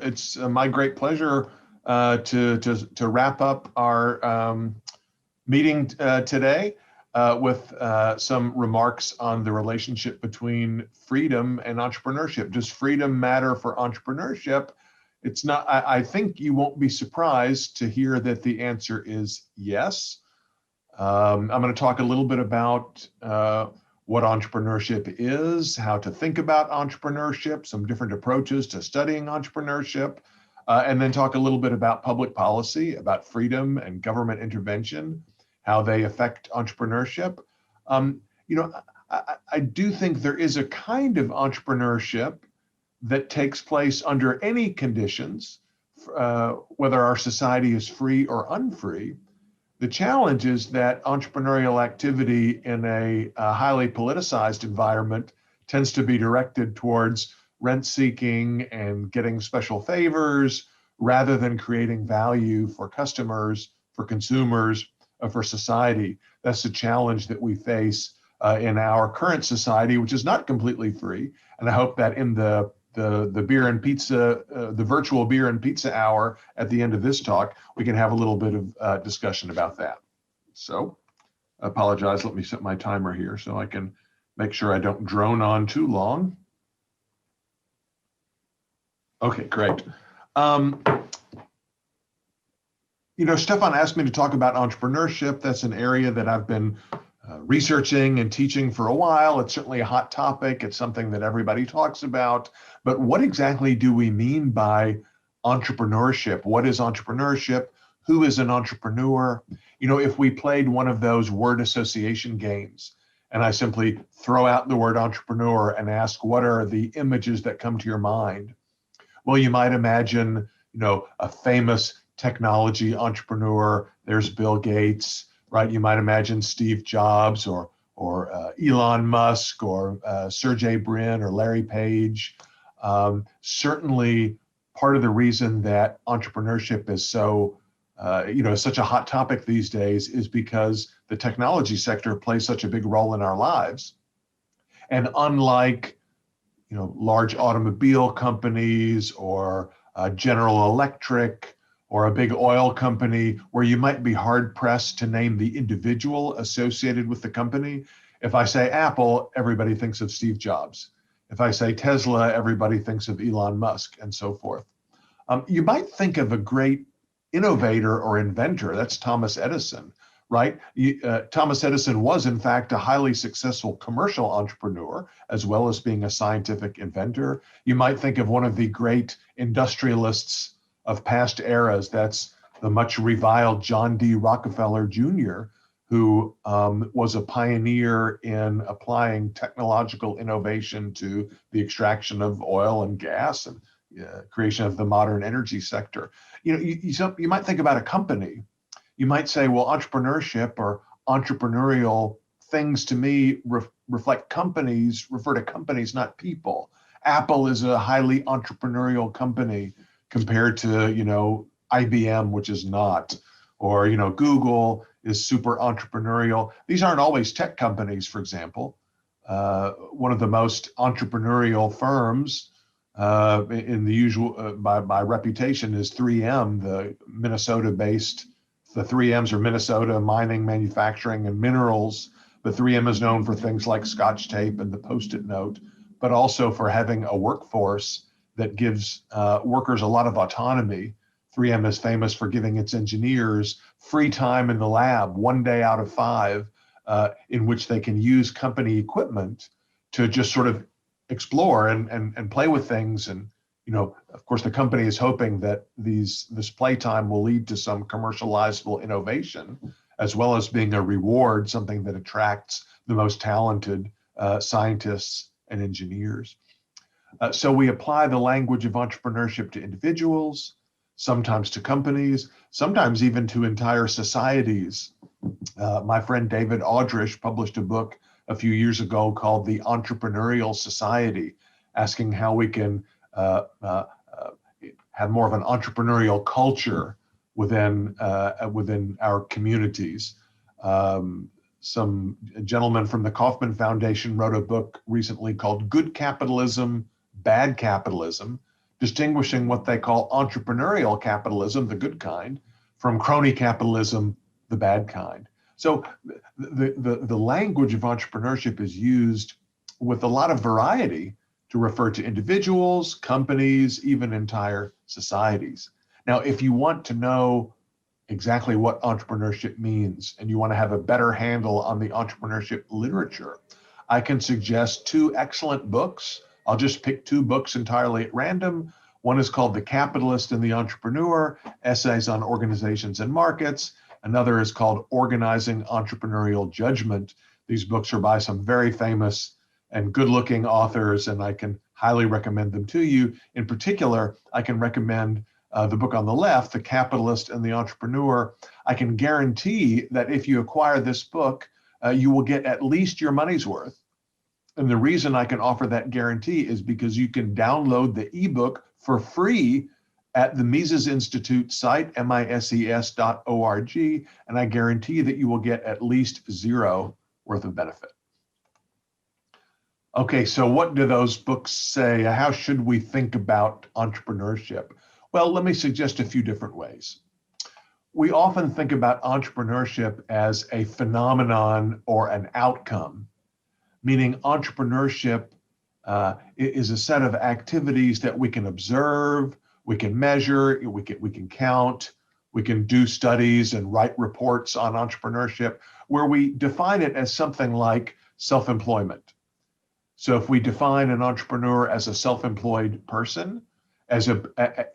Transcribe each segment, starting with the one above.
It's my great pleasure to wrap up our meeting today with some remarks on the relationship between freedom and entrepreneurship. Does freedom matter for entrepreneurship? It's not. I think you won't be surprised to hear that the answer is yes. I'm going to talk a little bit about what entrepreneurship is, how to think about entrepreneurship, some different approaches to studying entrepreneurship, and then talk a little bit about public policy, about freedom and government intervention, how they affect entrepreneurship. I do think there is a kind of entrepreneurship that takes place under any conditions, whether our society is free or unfree. The challenge is that entrepreneurial activity in a highly politicized environment tends to be directed towards rent seeking and getting special favors rather than creating value for customers, for consumers, for society. That's the challenge that we face in our current society, which is not completely free. And I hope that in the beer and pizza, the virtual beer and pizza hour at the end of this talk, we can have a little bit of discussion about that. So I apologize, let me set my timer here so I can make sure I don't drone on too long. Okay, great. Stefan asked me to talk about entrepreneurship. That's an area that I've been researching and teaching for a while. It's certainly a hot topic. It's something that everybody talks about. But what exactly do we mean by entrepreneurship? What is entrepreneurship? Who is an entrepreneur? If we played one of those word association games and I simply throw out the word entrepreneur and ask, what are the images that come to your mind? Well, you might imagine, a famous technology entrepreneur. There's Bill Gates, right? You might imagine Steve Jobs or Elon Musk or Sergey Brin or Larry Page. Certainly, part of the reason that entrepreneurship is so, such a hot topic these days is because the technology sector plays such a big role in our lives. And unlike, large automobile companies or General Electric or a big oil company where you might be hard pressed to name the individual associated with the company. If I say Apple, everybody thinks of Steve Jobs. If I say Tesla, everybody thinks of Elon Musk and so forth. You might think of a great innovator or inventor, that's Thomas Edison, right? Thomas Edison was in fact a highly successful commercial entrepreneur, as well as being a scientific inventor. You might think of one of the great industrialists of past eras, that's the much reviled John D. Rockefeller Jr., who was a pioneer in applying technological innovation to the extraction of oil and gas and creation of the modern energy sector. You might think about a company. You might say, well, entrepreneurship or entrepreneurial things to me refer to companies, not people. Apple is a highly entrepreneurial company compared to, IBM, which is not, or, Google is super entrepreneurial. These aren't always tech companies, for example. One of the most entrepreneurial firms in the usual, by reputation is 3M, the Minnesota-based, the 3Ms are Minnesota, mining, manufacturing, and minerals. But 3M is known for things like Scotch tape and the Post-it note, but also for having a workforce that gives workers a lot of autonomy. 3M is famous for giving its engineers free time in the lab, 1 day out of 5, in which they can use company equipment to just sort of explore and play with things. And, of course, the company is hoping that this playtime will lead to some commercializable innovation, as well as being a reward, something that attracts the most talented scientists and engineers. So we apply the language of entrepreneurship to individuals, sometimes to companies, sometimes even to entire societies. My friend David Aldrich published a book a few years ago called The Entrepreneurial Society, asking how we can have more of an entrepreneurial culture within our communities. Some gentleman from the Kauffman Foundation wrote a book recently called Good Capitalism, Bad Capitalism, distinguishing what they call entrepreneurial capitalism, the good kind, from crony capitalism, the bad kind. So the language of entrepreneurship is used with a lot of variety to refer to individuals, companies, even entire societies. Now, if you want to know exactly what entrepreneurship means and you want to have a better handle on the entrepreneurship literature, I can suggest two excellent books. I'll just pick two books entirely at random. One is called The Capitalist and the Entrepreneur, Essays on Organizations and Markets. Another is called Organizing Entrepreneurial Judgment. These books are by some very famous and good-looking authors, and I can highly recommend them to you. In particular, I can recommend the book on the left, The Capitalist and the Entrepreneur. I can guarantee that if you acquire this book, you will get at least your money's worth. And the reason I can offer that guarantee is because you can download the ebook for free at the Mises Institute site, mises.org, and I guarantee that you will get at least zero worth of benefit. Okay, so what do those books say? How should we think about entrepreneurship? Well, let me suggest a few different ways. We often think about entrepreneurship as a phenomenon or an outcome, meaning entrepreneurship is a set of activities that we can observe, we can measure, we can count, we can do studies and write reports on entrepreneurship, where we define it as something like self-employment. So if we define an entrepreneur as a self-employed person,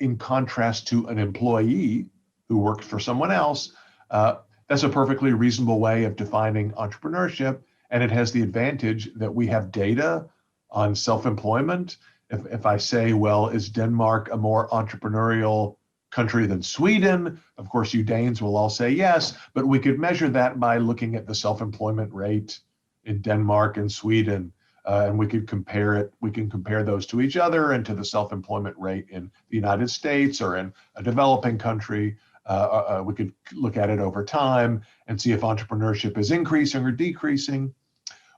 in contrast to an employee who works for someone else, that's a perfectly reasonable way of defining entrepreneurship. And it has the advantage that we have data on self-employment. If I say, well, is Denmark a more entrepreneurial country than Sweden? Of course, you Danes will all say yes, but we could measure that by looking at the self-employment rate in Denmark and Sweden. And we could compare it. We can compare those to each other and to the self-employment rate in the United States or in a developing country. We could look at it over time and see if entrepreneurship is increasing or decreasing.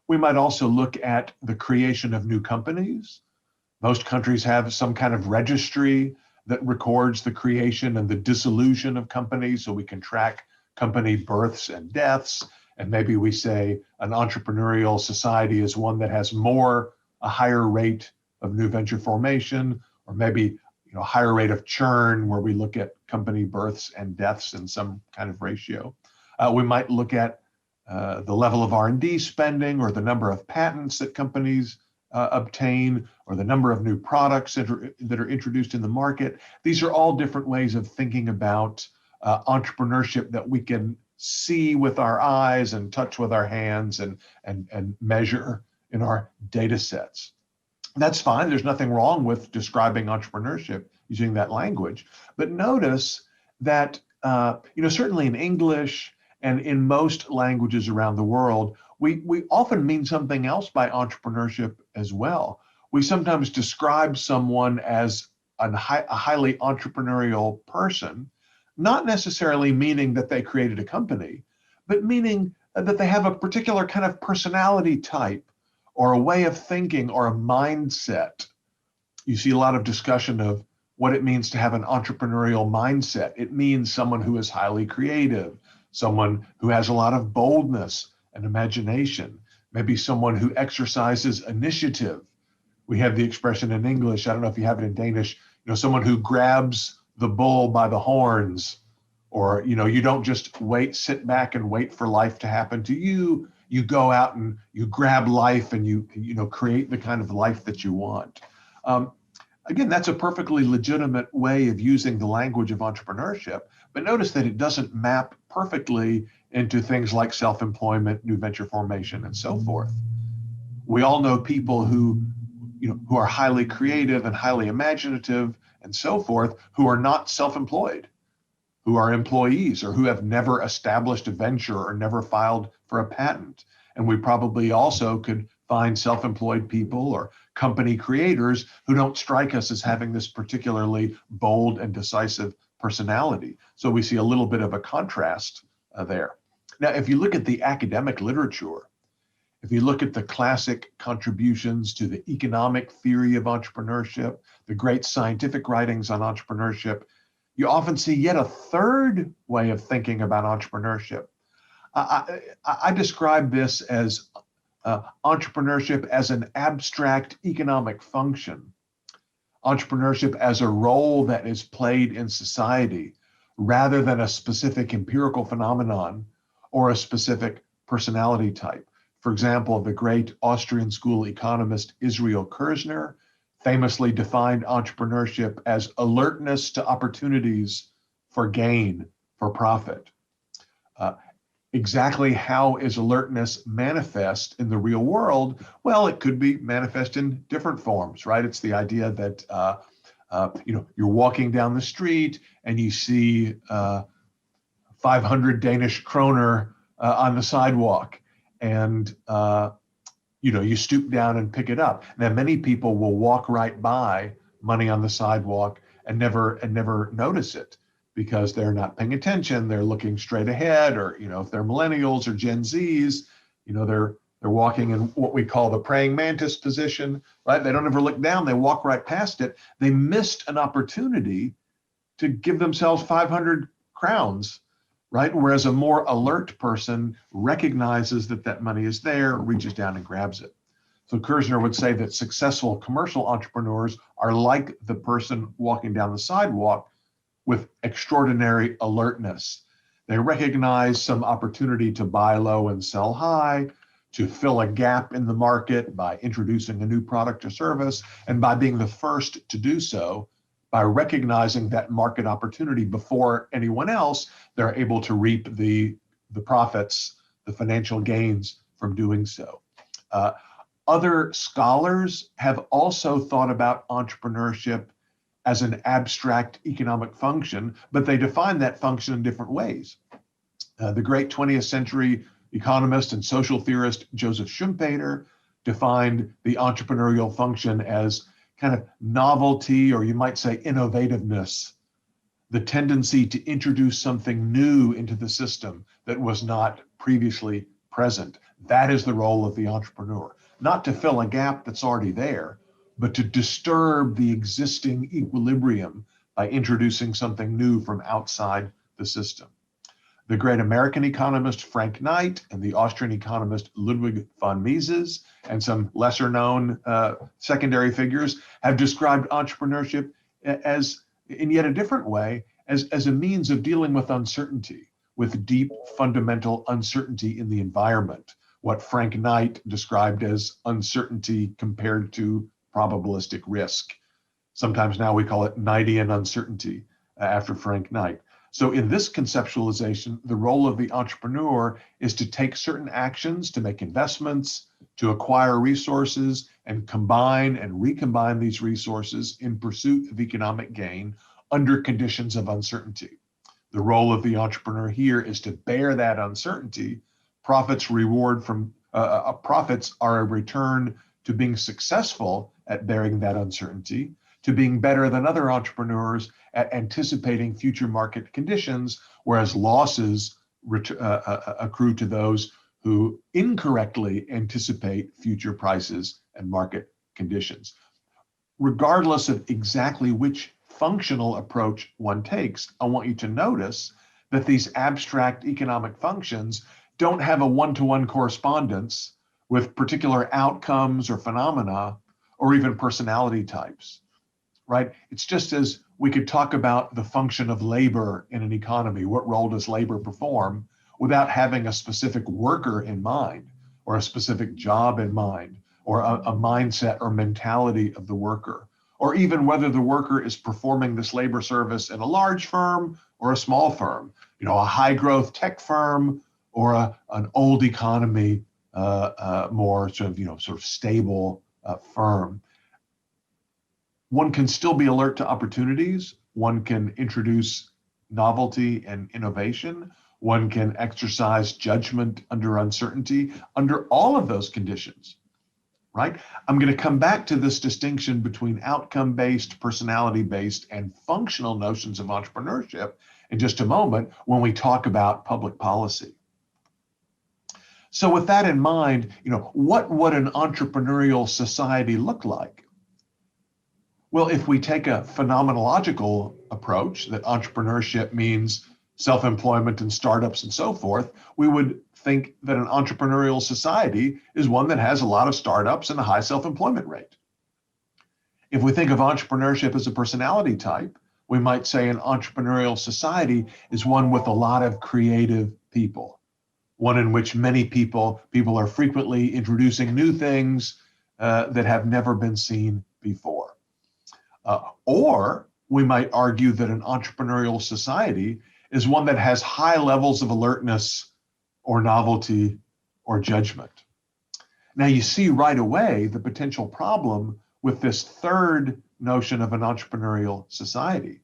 We might also look at the creation of new companies. Most countries have some kind of registry that records the creation and the dissolution of companies, so we can track company births and deaths. And maybe we say an entrepreneurial society is one that has a higher rate of new venture formation, or maybe a higher rate of churn, where we look at company births and deaths in some kind of ratio. We might look at the level of R&D spending, or the number of patents that companies obtain, or the number of new products that are introduced in the market. These are all different ways of thinking about entrepreneurship that we can see with our eyes and touch with our hands and measure in our data sets. That's fine. There's nothing wrong with describing entrepreneurship using that language. But notice that certainly in English and in most languages around the world, we often mean something else by entrepreneurship as well. We sometimes describe someone as a highly entrepreneurial person, not necessarily meaning that they created a company, but meaning that they have a particular kind of personality type or a way of thinking or a mindset. You see a lot of discussion of what it means to have an entrepreneurial mindset. It means someone who is highly creative, someone who has a lot of boldness and imagination, maybe someone who exercises initiative. We have the expression in English, I don't know if you have it in Danish, someone who grabs the bull by the horns, or you don't just sit back and wait for life to happen to you. You go out and you grab life and you create the kind of life that you want. Again, that's a perfectly legitimate way of using the language of entrepreneurship, but notice that it doesn't map perfectly into things like self-employment, new venture formation, and so forth. We all know people who are highly creative and highly imaginative and so forth, who are not self-employed, who are employees, or who have never established a venture or never filed for a patent. And we probably also could find self-employed people or company creators who don't strike us as having this particularly bold and decisive personality. So we see a little bit of a contrast there. Now, if you look at the academic literature, If you look at the classic contributions to the economic theory of entrepreneurship, the great scientific writings on entrepreneurship, you often see yet a third way of thinking about entrepreneurship. I describe this as entrepreneurship as an abstract economic function, entrepreneurship as a role that is played in society rather than a specific empirical phenomenon or a specific personality type. For example, the great Austrian school economist Israel Kirzner famously defined entrepreneurship as alertness to opportunities for gain, for profit. Exactly how is alertness manifest in the real world? Well, it could be manifest in different forms, right? It's the idea that you're walking down the street and you see 500 Danish kroner on the sidewalk, and you stoop down and pick it up. Now, many people will walk right by money on the sidewalk and never notice it, because they're not paying attention. They're looking straight ahead, or if they're millennials or Gen Zs, they're walking in what we call the praying mantis position, right? They don't ever look down. They walk right past it. They missed an opportunity to give themselves 500 crowns, right? Whereas a more alert person recognizes that money is there, reaches down and grabs it. So Kirzner would say that successful commercial entrepreneurs are like the person walking down the sidewalk with extraordinary alertness. They recognize some opportunity to buy low and sell high, to fill a gap in the market by introducing a new product or service, and by being the first to do so, by recognizing that market opportunity before anyone else, they're able to reap the profits, the financial gains from doing so. Other scholars have also thought about entrepreneurship as an abstract economic function, but they define that function in different ways. The great 20th century economist and social theorist Joseph Schumpeter defined the entrepreneurial function as kind of novelty, or you might say innovativeness, the tendency to introduce something new into the system that was not previously present. That is the role of the entrepreneur, not to fill a gap that's already there, but to disturb the existing equilibrium by introducing something new from outside the system. The great American economist Frank Knight and the Austrian economist Ludwig von Mises and some lesser known secondary figures have described entrepreneurship as, in yet a different way, as a means of dealing with uncertainty, with deep fundamental uncertainty in the environment, what Frank Knight described as uncertainty compared to probabilistic risk. Sometimes now we call it Knightian uncertainty after Frank Knight. So in this conceptualization, the role of the entrepreneur is to take certain actions, to make investments, to acquire resources, and combine and recombine these resources in pursuit of economic gain under conditions of uncertainty. The role of the entrepreneur here is to bear that uncertainty. Profits are a return to being successful at bearing that uncertainty, to being better than other entrepreneurs at anticipating future market conditions, whereas losses accrue to those who incorrectly anticipate future prices and market conditions. Regardless of exactly which functional approach one takes, I want you to notice that these abstract economic functions don't have a one-to-one correspondence with particular outcomes or phenomena or even personality types, right? It's just as we could talk about the function of labor in an economy. What role does labor perform without having a specific worker in mind or a specific job in mind or a mindset or mentality of the worker, or even whether the worker is performing this labor service in a large firm or a small firm, a high growth tech firm or an old economy, more sort of stable firm. One can still be alert to opportunities. One can introduce novelty and innovation. One can exercise judgment under uncertainty, under all of those conditions, right? I'm going to come back to this distinction between outcome-based, personality-based, and functional notions of entrepreneurship in just a moment when we talk about public policy. So with that in mind, what would an entrepreneurial society look like? Well, if we take a phenomenological approach that entrepreneurship means self-employment and startups and so forth, we would think that an entrepreneurial society is one that has a lot of startups and a high self-employment rate. If we think of entrepreneurship as a personality type, we might say an entrepreneurial society is one with a lot of creative people, one in which many people are frequently introducing new things that have never been seen before. Or we might argue that an entrepreneurial society is one that has high levels of alertness or novelty or judgment. Now you see right away the potential problem with this third notion of an entrepreneurial society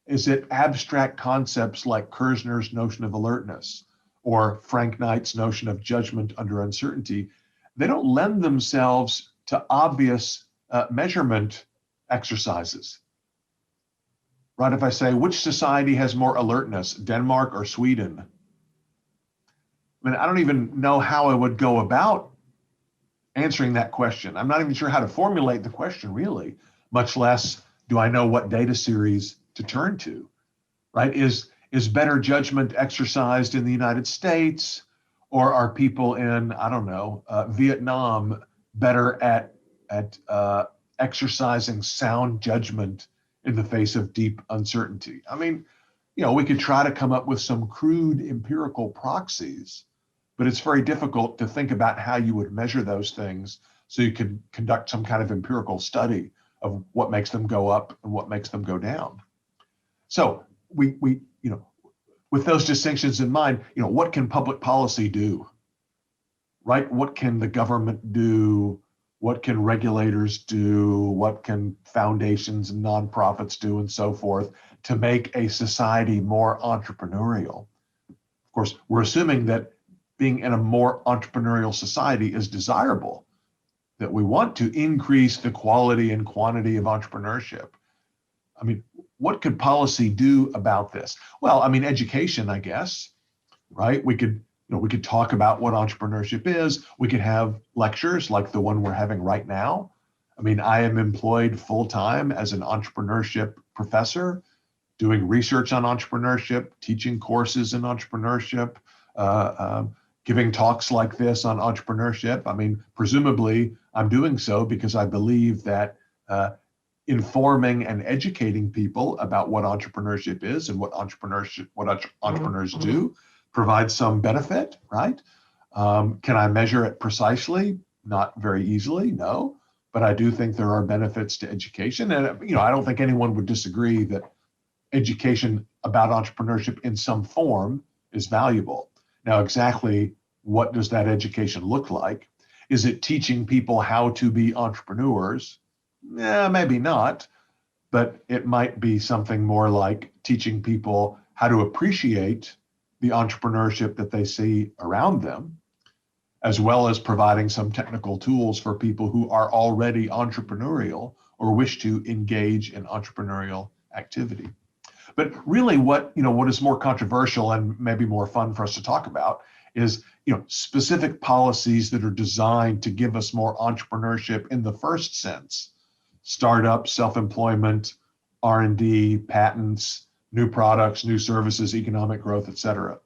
is that abstract concepts like Kerzner's notion of alertness or Frank Knight's notion of judgment under uncertainty, they don't lend themselves to obvious measurement exercises. Right? If I say, which society has more alertness, Denmark or Sweden? I mean, I don't even know how I would go about answering that question. I'm not even sure how to formulate the question really, much less do I know what data series to turn to, right? Is better judgment exercised in the United States, or are people in, I don't know, Vietnam better at exercising sound judgment in the face of deep uncertainty? I mean, we could try to come up with some crude empirical proxies, but it's very difficult to think about how you would measure those things so you could conduct some kind of empirical study of what makes them go up and what makes them go down. So we with those distinctions in mind, what can public policy do, right? What can the government do? What can regulators do? What can foundations and nonprofits do and so forth to make a society more entrepreneurial? Of course, we're assuming that being in a more entrepreneurial society is desirable, that we want to increase the quality and quantity of entrepreneurship. I mean, what could policy do about this? Well, I mean, education, I guess, right? We could talk about what entrepreneurship is. We could have lectures like the one we're having right now. I mean, I am employed full-time as an entrepreneurship professor, doing research on entrepreneurship, teaching courses in entrepreneurship, giving talks like this on entrepreneurship. I mean, presumably I'm doing so because I believe that informing and educating people about what entrepreneurship is and what entrepreneurs do provides some benefit, right? Can I measure it precisely? Not very easily, no. But I do think there are benefits to education. And I don't think anyone would disagree that education about entrepreneurship in some form is valuable. Now, exactly what does that education look like? Is it teaching people how to be entrepreneurs? Maybe not, but it might be something more like teaching people how to appreciate the entrepreneurship that they see around them, as well as providing some technical tools for people who are already entrepreneurial or wish to engage in entrepreneurial activity. But really what is more controversial and maybe more fun for us to talk about is specific policies that are designed to give us more entrepreneurship in the first sense: startup, self-employment, R&D, patents, new products, new services, economic growth, et cetera.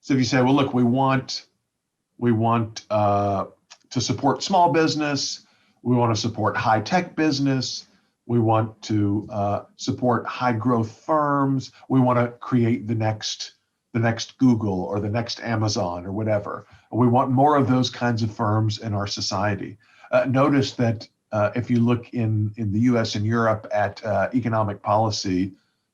So if you say, well, look, we want to support small business, we want to support high-tech business, we want to support high-growth firms, we want to create the next Google or the next Amazon or whatever. We want more of those kinds of firms in our society. Notice that if you look in the US and Europe at economic policy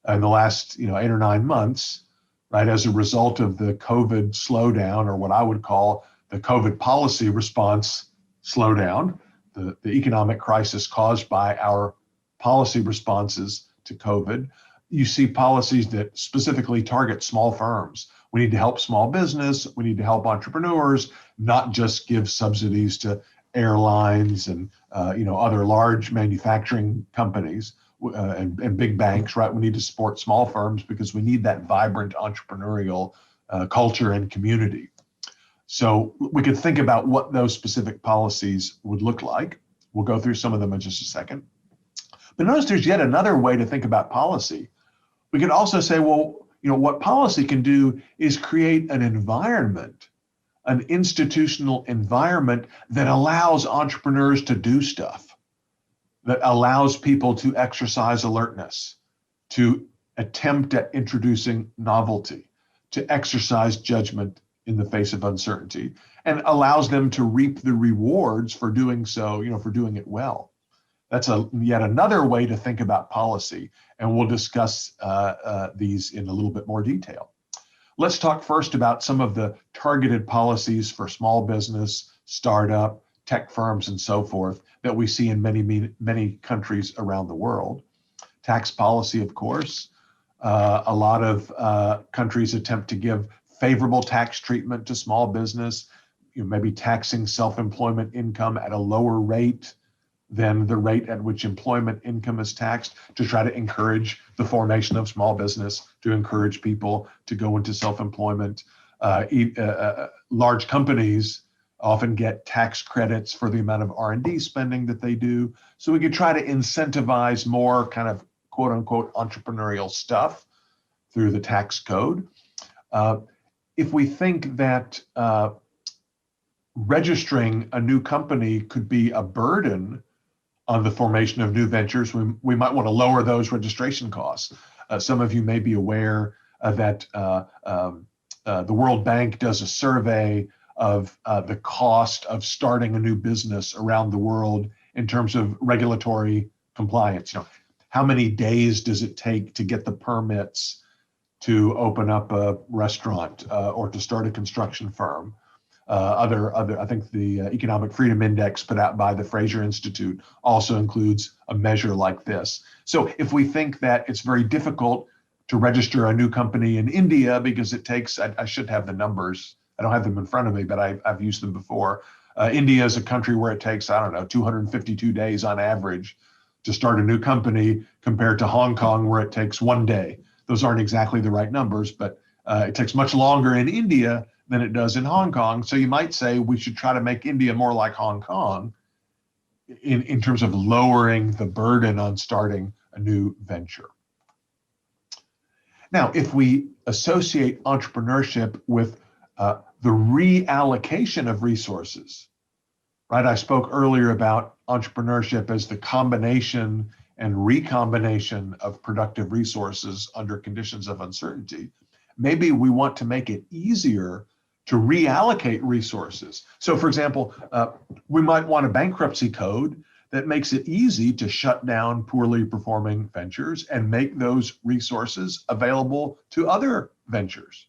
in the last 8 or 9 months, right, as a result of the COVID slowdown, or what I would call the COVID policy response slowdown, the economic crisis caused by our policy responses to COVID, you see policies that specifically target small firms. We need to help small business, we need to help entrepreneurs, not just give subsidies to airlines and other large manufacturing companies and big banks, right? We need to support small firms because we need that vibrant entrepreneurial culture and community. So we could think about what those specific policies would look like. We'll go through some of them in just a second. But notice there's yet another way to think about policy. We could also say, well, what policy can do is create an environment, an institutional environment that allows entrepreneurs to do stuff, that allows people to exercise alertness, to attempt at introducing novelty, to exercise judgment in the face of uncertainty, and allows them to reap the rewards for doing so, for doing it well. That's yet another way to think about policy, and we'll discuss these in a little bit more detail. Let's talk first about some of the targeted policies for small business, startup, tech firms, and so forth that we see in many countries around the world. Tax policy, of course. A lot of countries attempt to give favorable tax treatment to small business, maybe taxing self-employment income at a lower rate than the rate at which employment income is taxed, to try to encourage the formation of small business, to encourage people to go into self-employment. Large companies often get tax credits for the amount of R&D spending that they do. So we could try to incentivize more kind of quote unquote entrepreneurial stuff through the tax code. If we think that registering a new company could be a burden on the formation of new ventures, we might want to lower those registration costs. Some of you may be aware that the World Bank does a survey of the cost of starting a new business around the world in terms of regulatory compliance. How many days does it take to get the permits to open up a restaurant or to start a construction firm? I think the Economic Freedom Index put out by the Fraser Institute also includes a measure like this. So if we think that it's very difficult to register a new company in India because it takes, I should have the numbers, I don't have them in front of me, but I've used them before. India is a country where it takes, 252 days on average to start a new company, compared to Hong Kong where it takes 1 day. Those aren't exactly the right numbers, but it takes much longer in India than it does in Hong Kong. So you might say we should try to make India more like Hong Kong in terms of lowering the burden on starting a new venture. Now, if we associate entrepreneurship with the reallocation of resources, right? I spoke earlier about entrepreneurship as the combination and recombination of productive resources under conditions of uncertainty. Maybe we want to make it easier to reallocate resources. So for example, we might want a bankruptcy code that makes it easy to shut down poorly performing ventures and make those resources available to other ventures.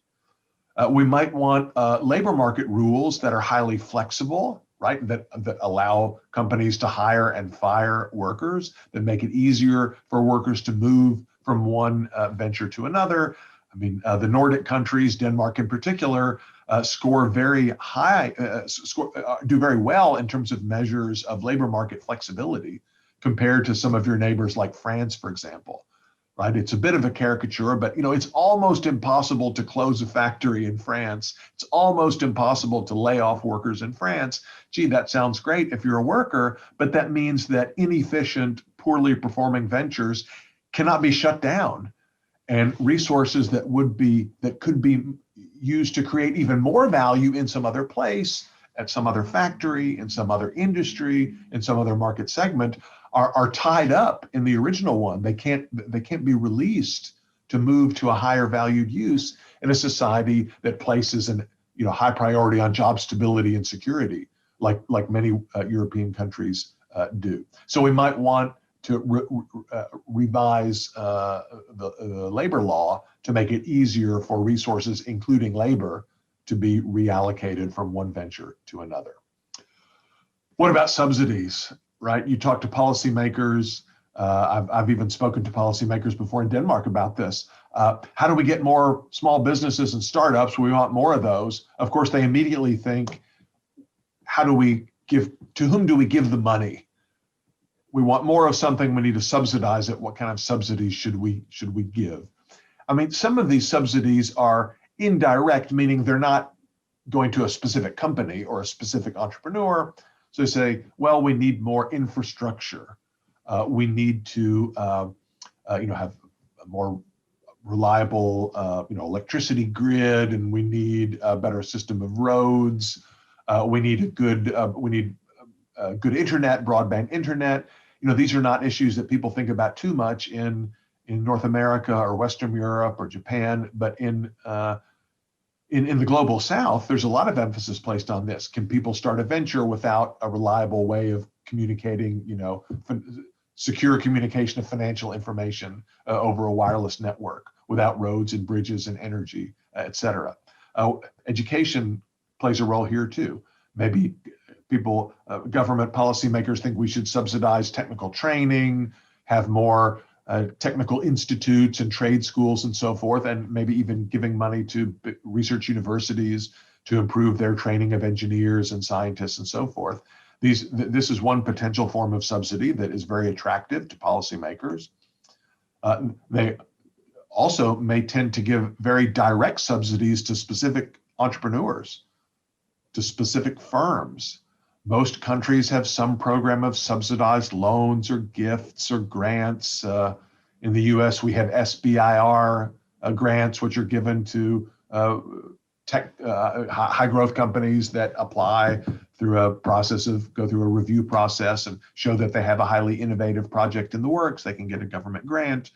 We might want labor market rules that are highly flexible, right? That allow companies to hire and fire workers, that make it easier for workers to move from one venture to another. I mean, the Nordic countries, Denmark in particular, score very high, do very well in terms of measures of labor market flexibility compared to some of your neighbors like France, for example, right? It's a bit of a caricature, but it's almost impossible to close a factory in France. It's almost impossible to lay off workers in France. Gee, that sounds great if you're a worker, but that means that inefficient, poorly performing ventures cannot be shut down. And resources that could be used to create even more value in some other place, at some other factory, in some other industry, in some other market segment, are tied up in the original one. They can't be released to move to a higher valued use in a society that places an high priority on job stability and security, like many European countries do. So we might want to revise the labor law to make it easier for resources, including labor, to be reallocated from one venture to another. What about subsidies, right? You talk to policymakers. I've even spoken to policymakers before in Denmark about this. How do we get more small businesses and startups? We want more of those. Of course, they immediately think, to whom do we give the money? We want more of something, we need to subsidize it. What kind of subsidies should we give? I mean, some of these subsidies are indirect, meaning they're not going to a specific company or a specific entrepreneur. So they say, well, we need more infrastructure. We need to have a more reliable electricity grid, and we need a better system of roads. We need a good good internet, broadband internet. These are not issues that people think about too much in North America or Western Europe or Japan, but in the global South, there's a lot of emphasis placed on this. Can people start a venture without a reliable way of communicating, secure communication of financial information over a wireless network without roads and bridges and energy, et cetera? Education plays a role here too. Maybe people, government policymakers think we should subsidize technical training, have more technical institutes and trade schools and so forth, and maybe even giving money to research universities to improve their training of engineers and scientists and so forth. This is one potential form of subsidy that is very attractive to policymakers. They also may tend to give very direct subsidies to specific entrepreneurs, to specific firms. Most countries have some program of subsidized loans or gifts or grants. In the US, we have SBIR grants, which are given to high growth companies that apply through go through a review process and show that they have a highly innovative project in the works. They can get a government grant.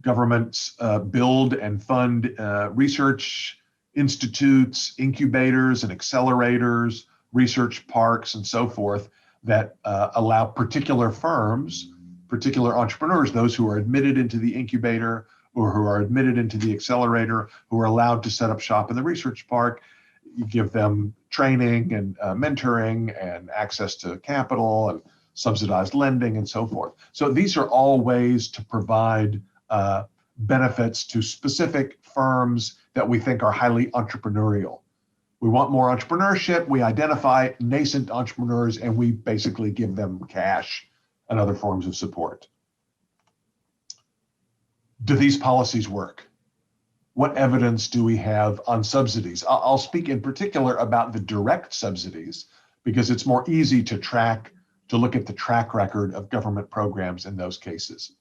Governments build and fund research institutes, incubators and accelerators, research parks and so forth that allow particular firms, particular entrepreneurs, those who are admitted into the incubator or who are admitted into the accelerator, who are allowed to set up shop in the research park. You give them training and mentoring and access to capital and subsidized lending and so forth. So these are all ways to provide benefits to specific firms that we think are highly entrepreneurial. We want more entrepreneurship. We identify nascent entrepreneurs and we basically give them cash and other forms of support. Do these policies work? What evidence do we have on subsidies? I'll speak in particular about the direct subsidies because it's more easy to look at the track record of government programs in those cases.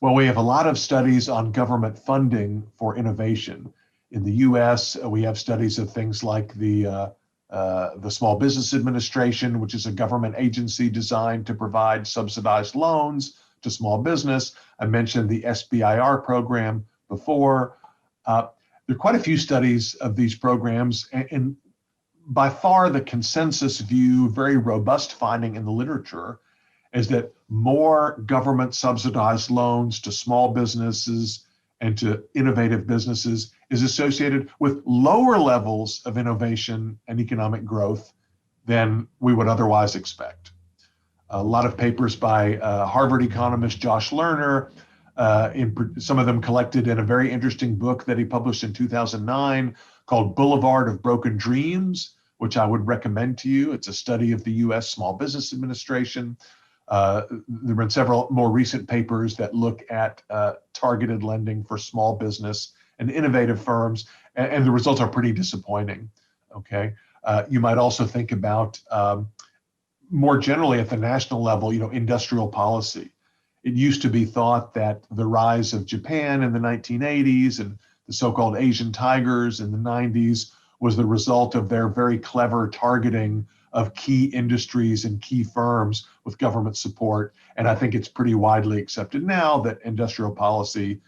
Well, we have a lot of studies on government funding for innovation. In the US, we have studies of things like the Small Business Administration, which is a government agency designed to provide subsidized loans to small business. I mentioned the SBIR program before. There are quite a few studies of these programs, and by far the consensus view, very robust finding in the literature, is that more government subsidized loans to small businesses and to innovative businesses is associated with lower levels of innovation and economic growth than we would otherwise expect. A lot of papers by Harvard economist Josh Lerner, some of them collected in a very interesting book that he published in 2009 called Boulevard of Broken Dreams, which I would recommend to you. It's a study of the US Small Business Administration. There have been several more recent papers that look at targeted lending for small business and innovative firms, and the results are pretty disappointing, okay? You might also think about, more generally at the national level, industrial policy. It used to be thought that the rise of Japan in the 1980s and the so-called Asian tigers in the 90s was the result of their very clever targeting of key industries and key firms with government support. And I think it's pretty widely accepted now that industrial policy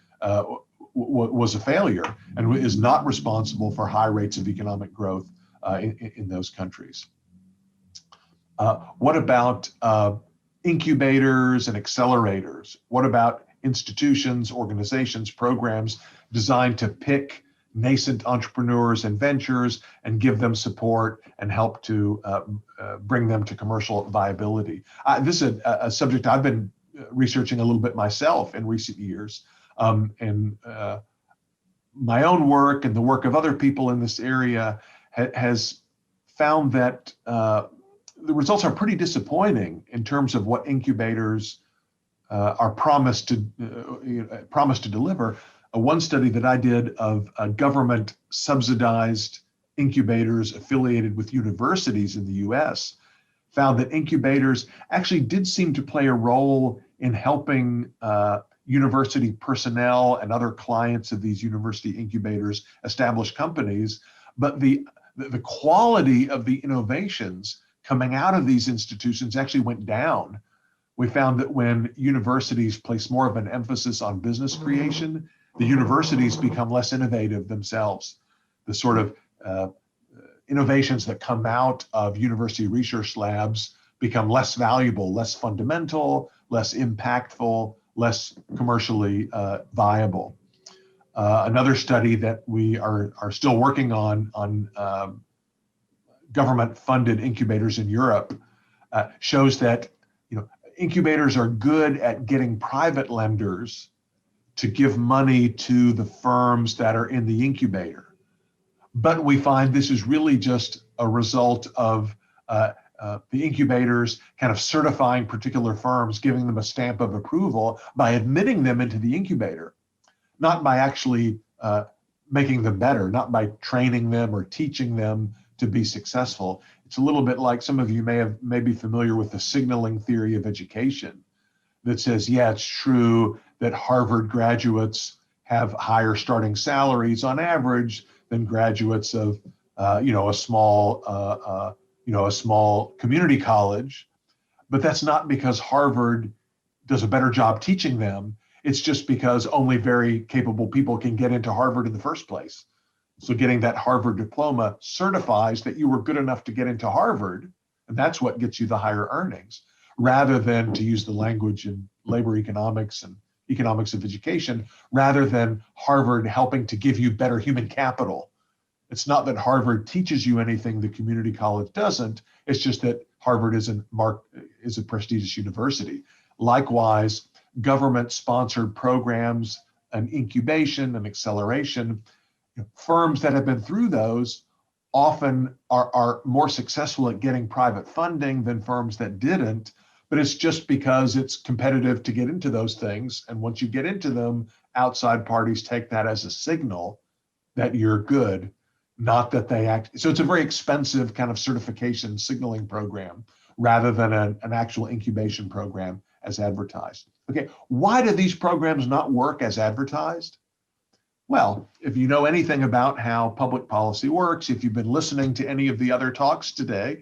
was a failure and is not responsible for high rates of economic growth in those countries. What about incubators and accelerators? What about institutions, organizations, programs designed to pick nascent entrepreneurs and ventures and give them support and help to bring them to commercial viability? This is a subject I've been researching a little bit myself in recent years. And my own work and the work of other people in this area has found that the results are pretty disappointing in terms of what incubators are promised to deliver. one study that I did of government subsidized incubators affiliated with universities in the US found that incubators actually did seem to play a role in helping university personnel and other clients of these university incubators establish companies, but the quality of the innovations coming out of these institutions actually went down. We found that when universities place more of an emphasis on business creation, the universities become less innovative themselves. The sort of innovations that come out of university research labs become less valuable, less fundamental, less impactful, less commercially viable. Another study that we are still working on government-funded incubators in Europe shows that incubators are good at getting private lenders to give money to the firms that are in the incubator. But we find this is really just a result of the incubators kind of certifying particular firms, giving them a stamp of approval by admitting them into the incubator, not by actually making them better, not by training them or teaching them to be successful. It's a little bit like some of you may be familiar with the signaling theory of education that says, yeah, it's true that Harvard graduates have higher starting salaries on average than graduates of a small community college, but that's not because Harvard does a better job teaching them. It's just because only very capable people can get into Harvard in the first place. So getting that Harvard diploma certifies that you were good enough to get into Harvard, and that's what gets you the higher earnings, rather than, to use the language in labor economics and economics of education, rather than Harvard helping to give you better human capital. It's not that Harvard teaches you anything the community college doesn't. It's just that Harvard is a prestigious university. Likewise, government-sponsored programs, an incubation, an acceleration, firms that have been through those often are more successful at getting private funding than firms that didn't, but it's just because it's competitive to get into those things. And once you get into them, outside parties take that as a signal that you're good, not that they act. So it's a very expensive kind of certification signaling program rather than an actual incubation program as advertised. Okay, why do these programs not work as advertised? Well, if you know anything about how public policy works, if you've been listening to any of the other talks today,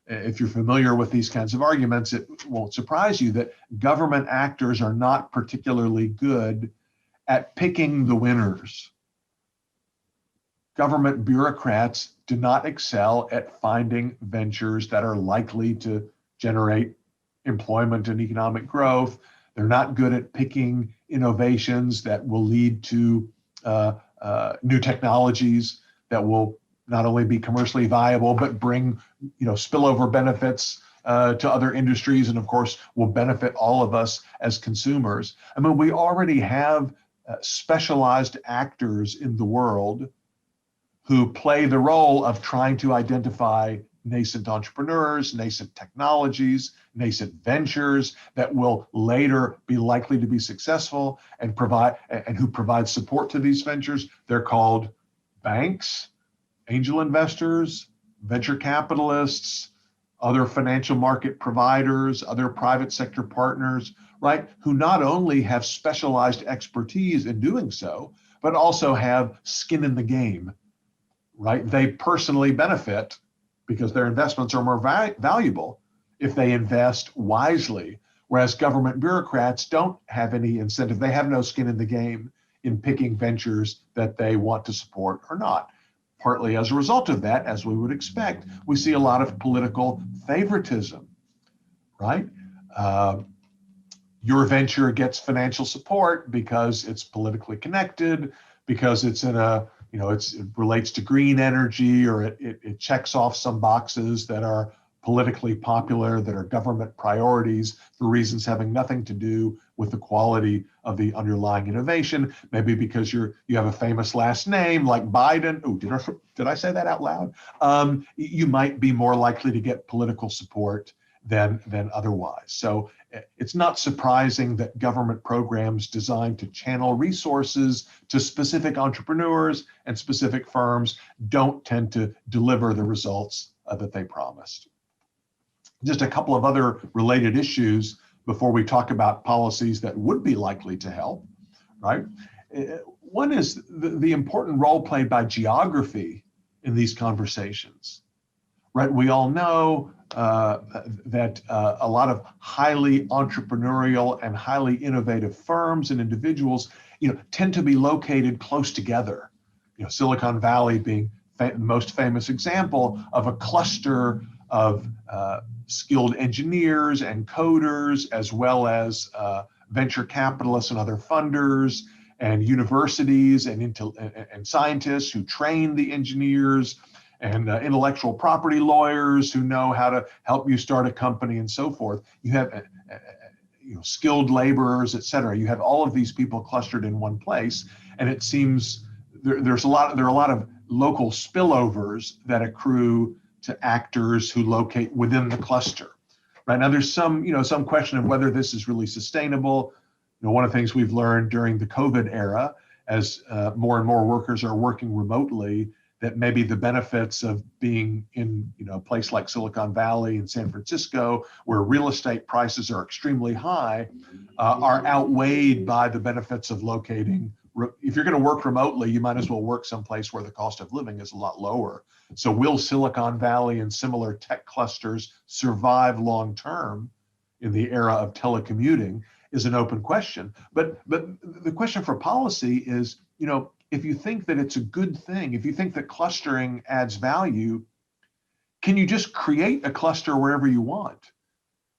if you're familiar with these kinds of arguments, it won't surprise you that government actors are not particularly good at picking the winners. Government bureaucrats do not excel at finding ventures that are likely to generate employment and economic growth. They're not good at picking innovations that will lead to new technologies that will not only be commercially viable, but bring spillover benefits to other industries, and of course will benefit all of us as consumers. I mean, we already have specialized actors in the world who play the role of trying to identify nascent entrepreneurs, nascent technologies, nascent ventures that will later be likely to be successful and who provide support to these ventures. They're called banks, angel investors, venture capitalists, other financial market providers, other private sector partners, right? Who not only have specialized expertise in doing so, but also have skin in the game, right? They personally benefit because their investments are more valuable if they invest wisely, whereas government bureaucrats don't have any incentive. They have no skin in the game in picking ventures that they want to support or not. Partly as a result of that, as we would expect, we see a lot of political favoritism, right? Your venture gets financial support because it's politically connected, because it's in a it relates to green energy, or it checks off some boxes that are politically popular, that are government priorities for reasons having nothing to do with the quality of the underlying innovation. Maybe because you have a famous last name like Biden. Oh, did I say that out loud? You might be more likely to get political support than otherwise. So it's not surprising that government programs designed to channel resources to specific entrepreneurs and specific firms don't tend to deliver the results that they promised. Just a couple of other related issues before we talk about policies that would be likely to help, right? One is the important role played by geography in these conversations, right? We all know that a lot of highly entrepreneurial and highly innovative firms and individuals, tend to be located close together. Silicon Valley being the most famous example of a cluster of skilled engineers and coders, as well as venture capitalists and other funders, and universities and scientists who train the engineers, and intellectual property lawyers who know how to help you start a company and so forth. You have skilled laborers, et cetera. You have all of these people clustered in one place, and it seems there are a lot of local spillovers that accrue to actors who locate within the cluster. Right now, there's some question of whether this is really sustainable. One of the things we've learned during the COVID era, as more and more workers are working remotely, that maybe the benefits of being in a place like Silicon Valley and San Francisco, where real estate prices are extremely high, are outweighed by the benefits of locating. If you're going to work remotely, you might as well work someplace where the cost of living is a lot lower. So will Silicon Valley and similar tech clusters survive long term in the era of telecommuting is an open question. But the question for policy is, if you think that it's a good thing, if you think that clustering adds value, can you just create a cluster wherever you want?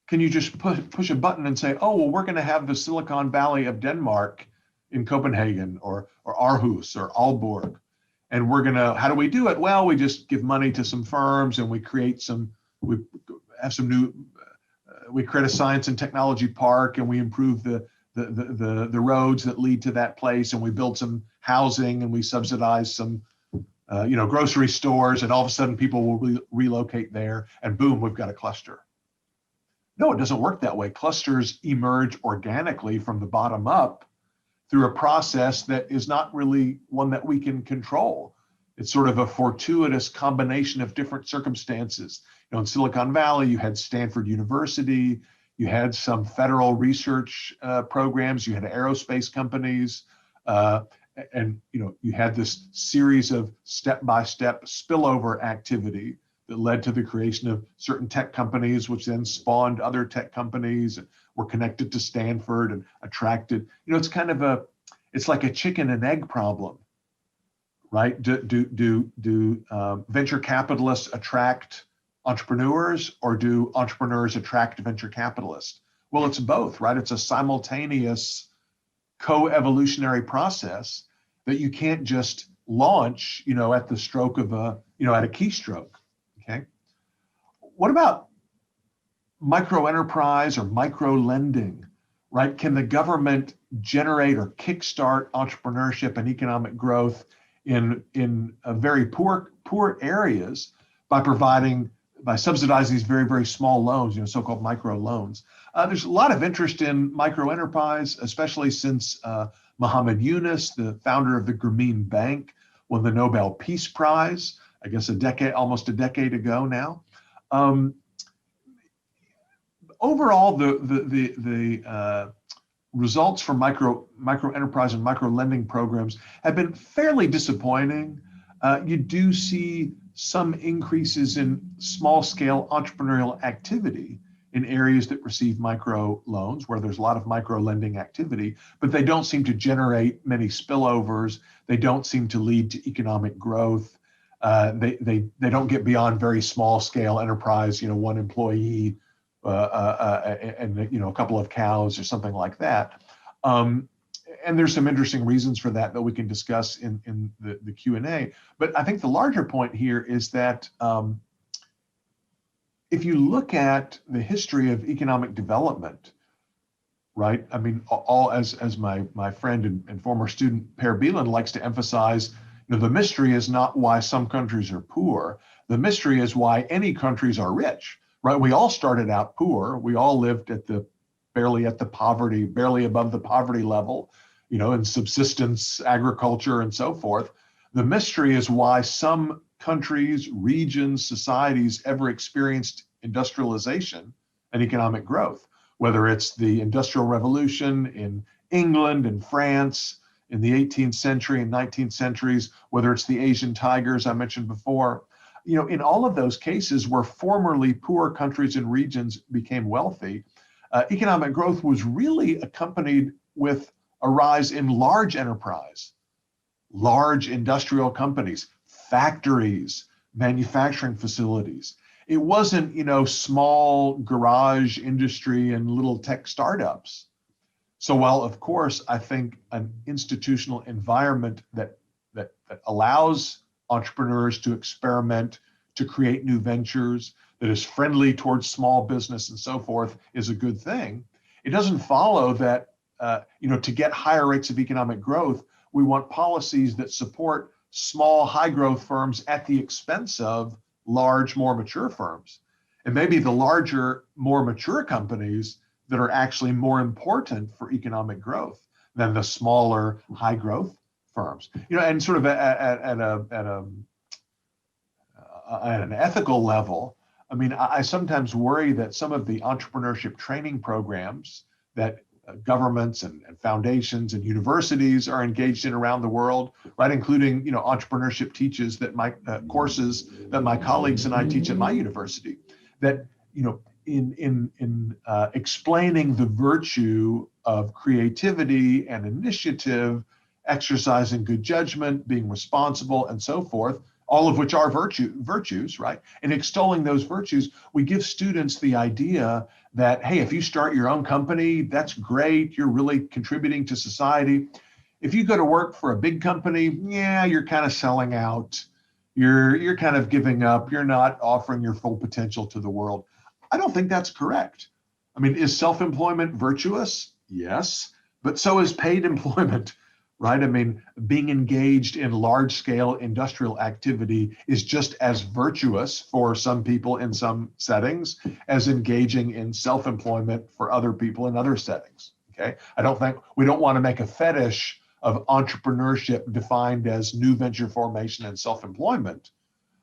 Can you just push a button and say, oh, well, we're going to have the Silicon Valley of Denmark in Copenhagen or Aarhus or Aalborg. And how do we do it? Well, we just give money to some firms and we create we create a science and technology park, and we improve the roads that lead to that place, and we build some housing, and we subsidize some grocery stores, and all of a sudden people will relocate there, and boom, we've got a cluster. No, it doesn't work that way. Clusters emerge organically from the bottom up through a process that is not really one that we can control. It's sort of a fortuitous combination of different circumstances. In Silicon Valley, you had Stanford University, you had some federal research programs, you had aerospace companies, and you had this series of step-by-step spillover activity that led to the creation of certain tech companies, which then spawned other tech companies and were connected to Stanford and attracted. It's like a chicken and egg problem, right? Do venture capitalists attract entrepreneurs, or do entrepreneurs attract venture capitalists? Well, it's both, right? It's a simultaneous co-evolutionary process that you can't just launch, at the stroke of at a keystroke. Okay. What about micro enterprise or micro lending, right? Can the government generate or kickstart entrepreneurship and economic growth in very poor areas by subsidizing these very, very small loans, so-called micro loans? There's a lot of interest in micro enterprise, especially since Muhammad Yunus, the founder of the Grameen Bank, won the Nobel Peace Prize, I guess almost a decade ago now. Overall, the results for micro enterprise and micro lending programs have been fairly disappointing. You do see some increases in small scale entrepreneurial activity in areas that receive micro loans, where there's a lot of micro lending activity, but they don't seem to generate many spillovers. They don't seem to lead to economic growth. They don't get beyond very small scale enterprise, one employee and a couple of cows or something like that. And there's some interesting reasons for that we can discuss in the Q&A. But I think the larger point here is that if you look at the history of economic development, right? I mean, all as my friend and former student Per Bieland likes to emphasize, the mystery is not why some countries are poor. The mystery is why any countries are rich, right? We all started out poor. We all lived barely above the poverty level, in subsistence, agriculture, and so forth. The mystery is why some countries, regions, societies ever experienced industrialization and economic growth, whether it's the Industrial Revolution in England and France in the 18th century and 19th centuries, whether it's the Asian tigers I mentioned before. In all of those cases where formerly poor countries and regions became wealthy, economic growth was really accompanied with a rise in large enterprise, large industrial companies, factories, manufacturing facilities. It wasn't, small garage industry and little tech startups. So while, of course, I think an institutional environment that allows entrepreneurs to experiment, to create new ventures, that is friendly towards small business and so forth is a good thing, it doesn't follow that, to get higher rates of economic growth, we want policies that support small, high growth firms at the expense of large, more mature firms. And maybe the larger, more mature companies that are actually more important for economic growth than the smaller, high growth firms. And sort of at an ethical level, I sometimes worry that some of the entrepreneurship training programs that governments and foundations and universities are engaged in around the world, right, including entrepreneurship teaches that my courses that my colleagues and I teach at my university, that in explaining the virtue of creativity and initiative, exercising good judgment, being responsible, and so forth, all of which are virtues, right? And extolling those virtues, we give students the idea that, hey, if you start your own company, that's great. You're really contributing to society. If you go to work for a big company, yeah, you're kind of selling out. You're kind of giving up. You're not offering your full potential to the world. I don't think that's correct. Is self-employment virtuous? Yes, but so is paid employment. Right? Being engaged in large-scale industrial activity is just as virtuous for some people in some settings as engaging in self-employment for other people in other settings. Okay? We don't want to make a fetish of entrepreneurship defined as new venture formation and self-employment.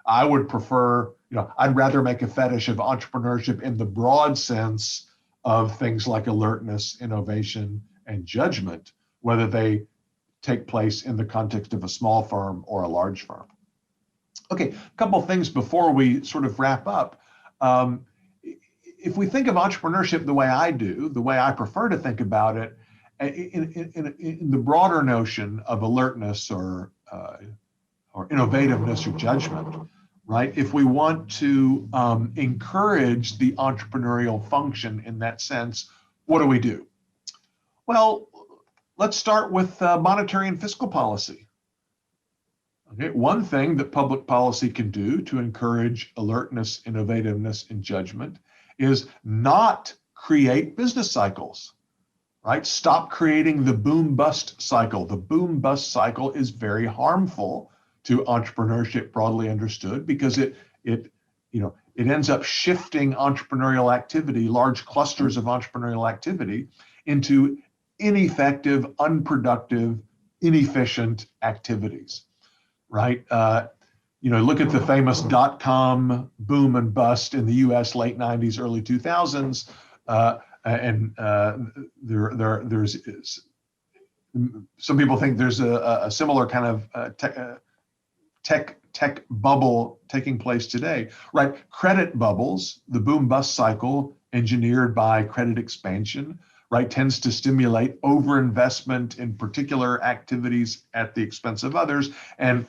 I would prefer, I'd rather make a fetish of entrepreneurship in the broad sense of things like alertness, innovation, and judgment, whether they take place in the context of a small firm or a large firm. Okay, a couple of things before we sort of wrap up. If we think of entrepreneurship the way I do, the way I prefer to think about it, in the broader notion of alertness or innovativeness or judgment, right? If we want to encourage the entrepreneurial function in that sense, what do we do? Well, let's start with monetary and fiscal policy. Okay, one thing that public policy can do to encourage alertness, innovativeness, and judgment is not create business cycles, right? Stop creating the boom-bust cycle. The boom-bust cycle is very harmful to entrepreneurship, broadly understood, because it ends up shifting entrepreneurial activity, large clusters of entrepreneurial activity, into ineffective, unproductive, inefficient activities, right? Look at the famous dot-com boom and bust in the U.S. late 90s, early 2000s, there's some people think there's a similar kind of tech bubble taking place today, right? Credit bubbles, the boom-bust cycle engineered by credit expansion, right, tends to stimulate overinvestment in particular activities at the expense of others. And,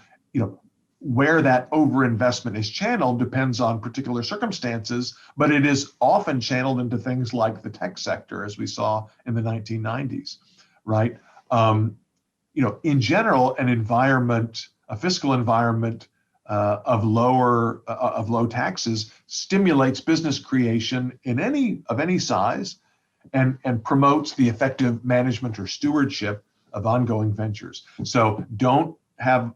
where that overinvestment is channeled depends on particular circumstances, but it is often channeled into things like the tech sector, as we saw in the 1990s, right? In general, a fiscal environment of low taxes stimulates business creation in any size, and promotes the effective management or stewardship of ongoing ventures. So don't have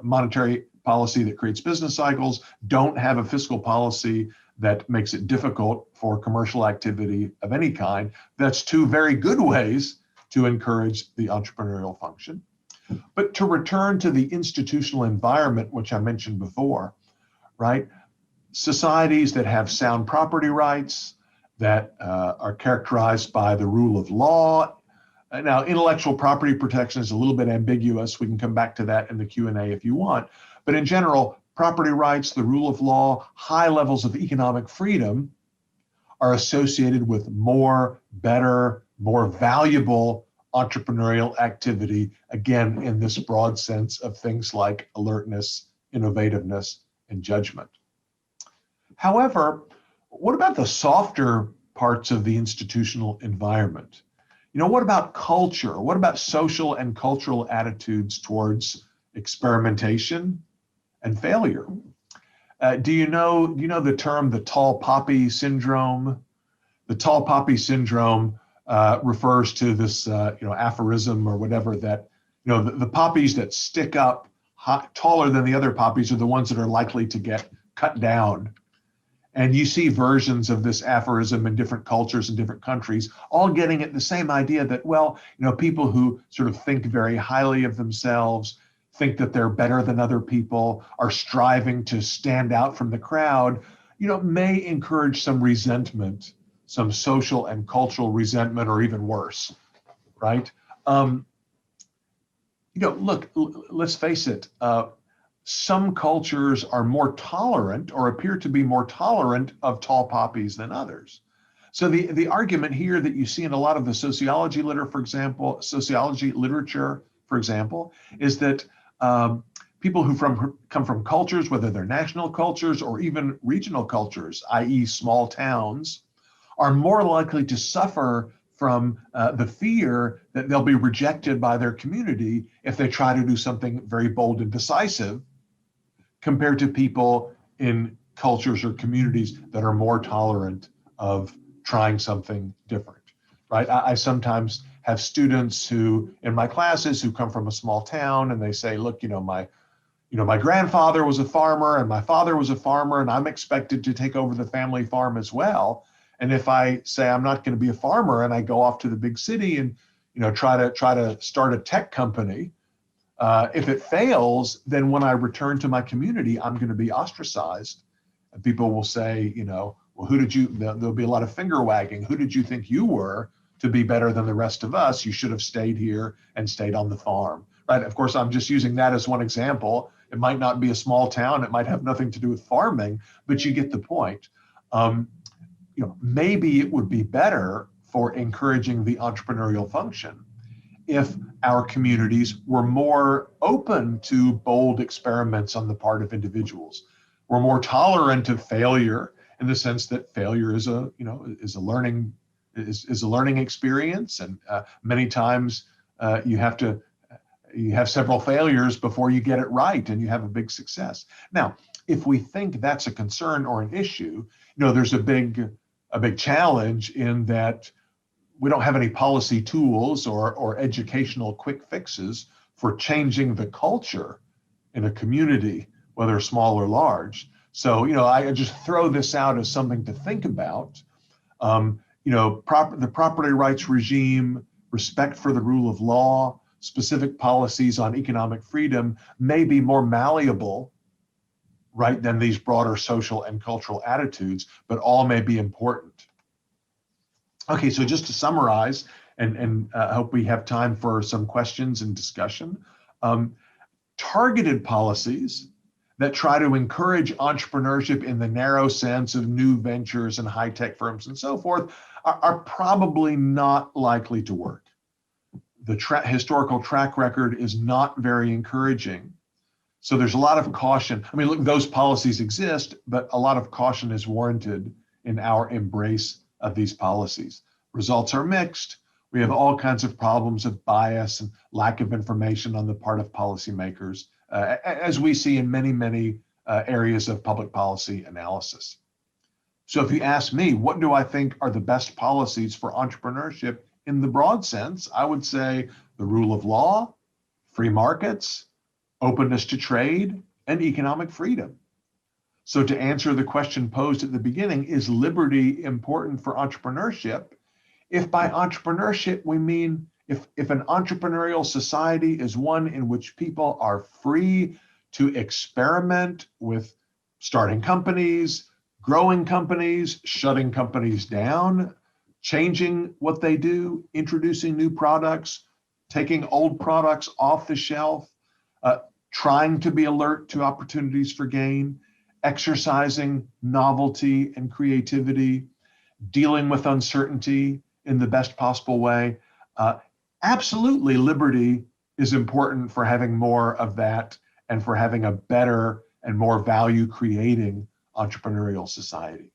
monetary policy that creates business cycles. Don't have a fiscal policy that makes it difficult for commercial activity of any kind. That's two very good ways to encourage the entrepreneurial function. But to return to the institutional environment, which I mentioned before, right? Societies that have sound property rights, that are characterized by the rule of law. Now, intellectual property protection is a little bit ambiguous. We can come back to that in the Q&A if you want. But in general, property rights, the rule of law, high levels of economic freedom are associated with more, better, more valuable entrepreneurial activity, again, in this broad sense of things like alertness, innovativeness, and judgment. However, what about the softer parts of the institutional environment? You know, what about culture? What about social and cultural attitudes towards experimentation and failure? Do you know the term, the tall poppy syndrome? The tall poppy syndrome refers to this, aphorism or whatever that, the poppies that stick up taller than the other poppies are the ones that are likely to get cut down. And you see versions of this aphorism in different cultures and different countries, all getting at the same idea that, people who sort of think very highly of themselves, think that they're better than other people, are striving to stand out from the crowd, may encourage some resentment, some social and cultural resentment, or even worse, right? Look, let's face it, some cultures are more tolerant or appear to be more tolerant of tall poppies than others. So the argument here that you see in a lot of the sociology literature, for example, is that people who come from cultures, whether they're national cultures or even regional cultures, i.e. small towns, are more likely to suffer from the fear that they'll be rejected by their community if they try to do something very bold and decisive, compared to people in cultures or communities that are more tolerant of trying something different, right? I sometimes have students who, in my classes, who come from a small town, and they say, look, my grandfather was a farmer and my father was a farmer, and I'm expected to take over the family farm as well. And if I say I'm not going to be a farmer and I go off to the big city and try to start a tech company, if it fails, then when I return to my community, I'm going to be ostracized. And people will say, well, there'll be a lot of finger wagging. Who did you think you were to be better than the rest of us? You should have stayed here and stayed on the farm, right? Of course, I'm just using that as one example. It might not be a small town. It might have nothing to do with farming, but you get the point. Maybe it would be better for encouraging the entrepreneurial function if our communities were more open to bold experiments on the part of individuals. We're more tolerant of failure in the sense that failure is a learning experience, and many times you have several failures before you get it right and you have a big success. Now, if we think that's a concern or an issue, there's a big challenge in that we don't have any policy tools or educational quick fixes for changing the culture in a community, whether small or large. So, I just throw this out as something to think about. The property rights regime, respect for the rule of law, specific policies on economic freedom may be more malleable, right, than these broader social and cultural attitudes, but all may be important. Okay, so just to summarize, and I hope we have time for some questions and discussion. Targeted policies that try to encourage entrepreneurship in the narrow sense of new ventures and high-tech firms and so forth are probably not likely to work. The historical track record is not very encouraging. So there's a lot of caution. I mean, look, those policies exist, but a lot of caution is warranted in our embrace of these policies. Results are mixed. We have all kinds of problems of bias and lack of information on the part of policymakers, as we see in many areas of public policy analysis. So if you ask me, what do I think are the best policies for entrepreneurship in the broad sense, I would say the rule of law, free markets, openness to trade, and economic freedom. So to answer the question posed at the beginning, is liberty important for entrepreneurship? If by entrepreneurship we mean if an entrepreneurial society is one in which people are free to experiment with starting companies, growing companies, shutting companies down, changing what they do, introducing new products, taking old products off the shelf, trying to be alert to opportunities for gain, exercising novelty and creativity, dealing with uncertainty in the best possible way. Absolutely, liberty is important for having more of that and for having a better and more value-creating entrepreneurial society.